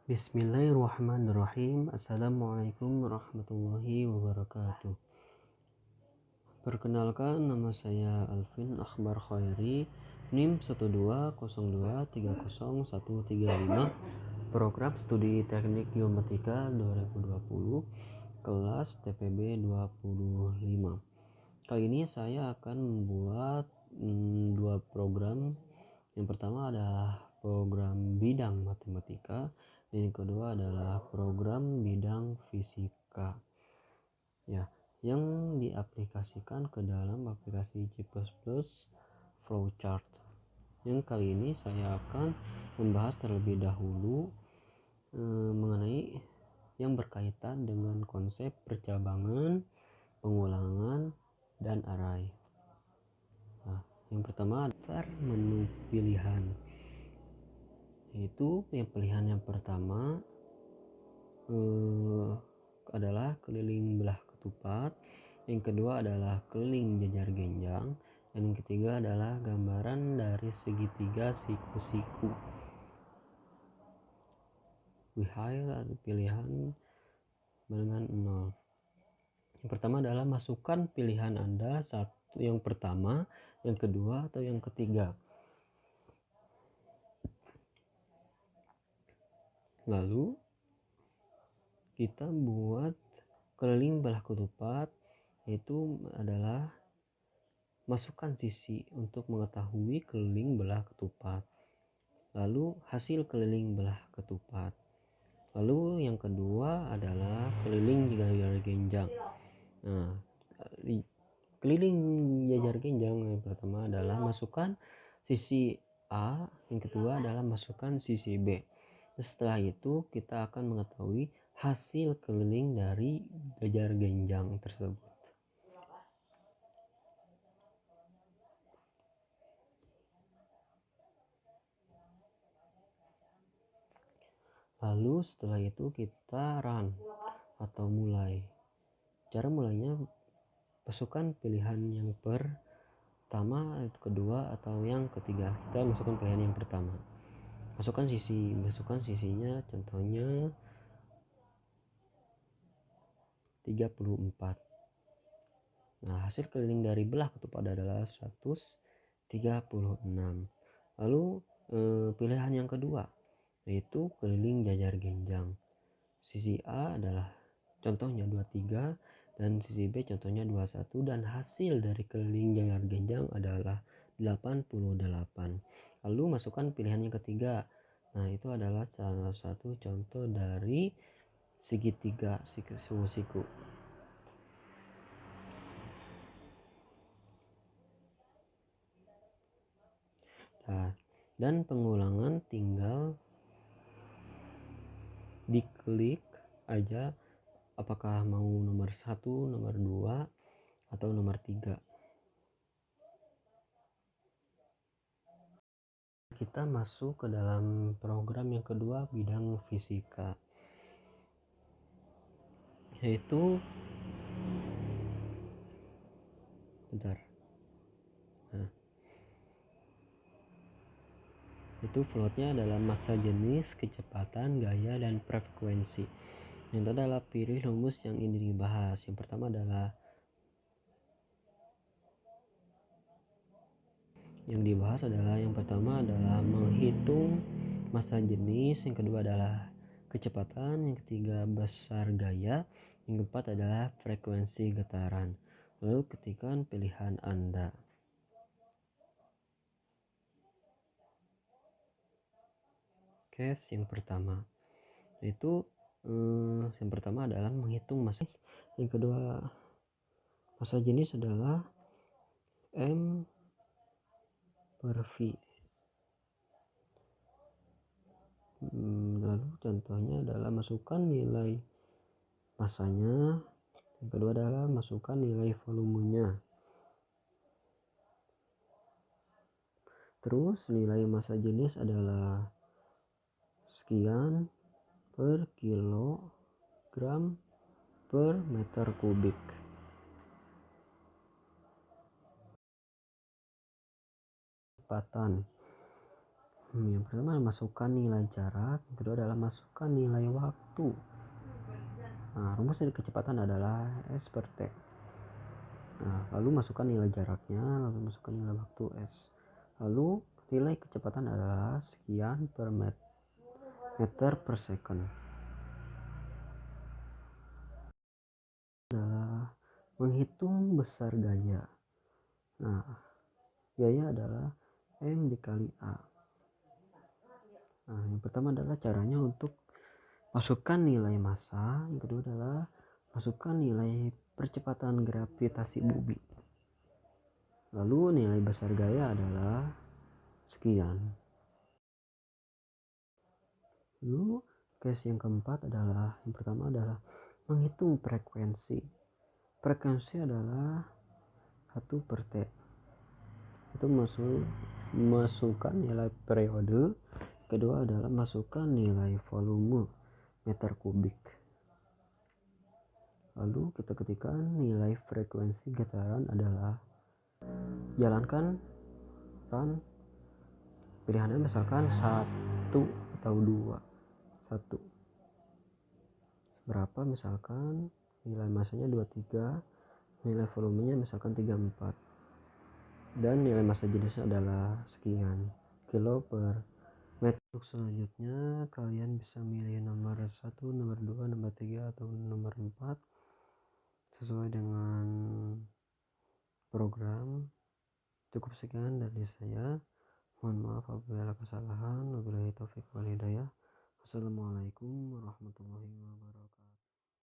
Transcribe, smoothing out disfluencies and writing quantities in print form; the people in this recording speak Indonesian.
Bismillahirrahmanirrahim. Assalamualaikum warahmatullahi wabarakatuh. Perkenalkan, nama saya Alvin Akbar Khairi, NIM 120230135, Program Studi Teknik Geomatika 2020, kelas TPB 25. Kali ini saya akan membuat dua program. Yang pertama adalah program bidang matematika, dan yang kedua adalah program bidang fisika, ya, yang diaplikasikan ke dalam aplikasi C++ Flowchart. Yang kali ini saya akan membahas terlebih dahulu mengenai yang berkaitan dengan konsep percabangan, pengulangan, dan array. Nah, yang pertama adalah menu pilihan, yaitu pilihan yang pertama adalah keliling belah ketupat, yang kedua adalah keliling jajar genjang, dan yang ketiga adalah gambaran dari segitiga siku-siku. Wihai pilihan dengan 0. Yang pertama adalah masukkan pilihan Anda, satu yang pertama, yang kedua, atau yang ketiga. Lalu kita buat keliling belah ketupat, yaitu adalah masukkan sisi untuk mengetahui keliling belah ketupat, lalu hasil keliling belah ketupat. Lalu yang kedua adalah keliling jajar genjang. Nah, keliling jajar genjang yang pertama adalah masukkan sisi A, yang kedua adalah masukkan sisi B. Setelah itu kita akan mengetahui hasil keliling dari jajar genjang tersebut. Lalu setelah itu kita run atau mulai. Cara mulainya, masukkan pilihan yang pertama, kedua, atau yang ketiga. Kita masukkan pilihan yang pertama. Masukkan sisinya, contohnya 34. Nah, hasil keliling dari belah ketupat adalah 136. Lalu pilihan yang kedua, yaitu keliling jajar genjang. Sisi A adalah contohnya 23 dan sisi B contohnya 21, dan hasil dari keliling jajar genjang adalah 88. Lalu masukkan pilihan yang ketiga. Nah, itu adalah salah satu contoh dari segitiga siku-siku. Nah, dan pengulangan tinggal diklik aja apakah mau nomor 1, nomor 2, atau nomor 3. Kita masuk ke dalam program yang kedua, bidang fisika, yaitu itu floatnya adalah massa jenis, kecepatan, gaya, dan frekuensi. Yang adalah pilih rumus yang ini dibahas. Yang pertama adalah yang pertama adalah menghitung massa jenis, yang kedua adalah kecepatan, yang ketiga besar gaya, yang keempat adalah frekuensi getaran. Lalu ketikkan pilihan Anda. Case yang pertama, yaitu yang pertama adalah menghitung massa, yang kedua massa jenis adalah M per V. Lalu contohnya adalah masukkan nilai massanya, yang kedua adalah masukkan nilai volumenya. Terus nilai massa jenis adalah sekian per kilogram per meter kubik. Kecepatan, Yang pertama masukkan nilai jarak, yang kedua adalah masukkan nilai waktu. Nah, rumus dari kecepatan adalah S per T. Nah, lalu masukkan nilai jaraknya, lalu masukkan nilai waktu S. Lalu nilai kecepatan adalah sekian per meter per second. Adalah menghitung besar gaya. Nah, gaya adalah M dikali A. Nah, yang pertama adalah caranya untuk masukkan nilai massa, yang kedua adalah masukkan nilai percepatan gravitasi bumi. Lalu nilai besar gaya adalah sekian. Lalu case yang keempat adalah, yang pertama adalah menghitung frekuensi. Frekuensi adalah 1 per T. Itu masukkan nilai periode. Kedua adalah masukkan nilai volume meter kubik. Lalu kita ketikkan nilai frekuensi getaran adalah, jalankan run pilihannya misalkan 1 atau 2. 1 berapa, misalkan nilai massanya 23, nilai volumenya misalkan 34, dan nilai massa jenisnya adalah sekian kilo per meter. Untuk selanjutnya kalian bisa milih nomor 1, nomor 2, nomor 3, atau nomor 4 sesuai dengan program. Cukup sekian dari saya, mohon maaf apabila kesalahan. Wabillahi taufiq wal hidayah. Wassalamualaikum warahmatullahi wabarakatuh.